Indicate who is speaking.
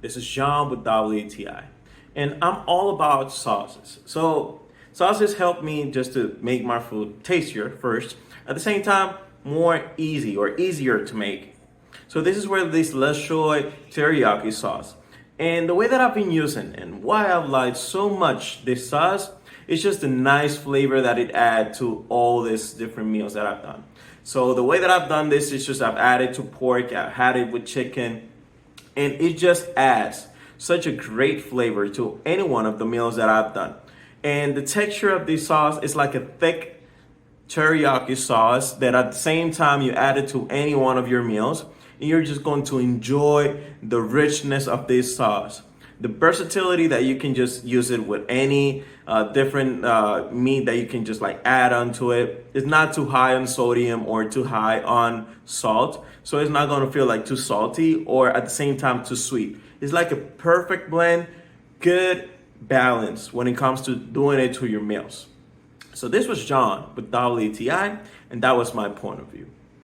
Speaker 1: This is John with WTI, and I'm all about sauces. So sauces help me just to make my food tastier first. At the same time, more easy or easier to make. So this is where this LaChoy Teriyaki Sauce. And the way that I've been using and why I've liked so much this sauce is just the nice flavor that it adds to all these different meals that I've done. So the way that I've done this is just I've added to pork, I've had it with chicken, and it just adds such a great flavor to any one of the meals that I've done. And the texture of this sauce is like a thick teriyaki sauce that at the same time you add it to any one of your meals, and you're just going to enjoy the richness of this sauce. The versatility that you can just use it with any different meat that you can just like add onto it. It's not too high on sodium or too high on salt, so it's not going to feel like too salty or at the same time too sweet. It's like a perfect blend, good balance when it comes to doing it to your meals. So this was John with WTI, and that was my point of view.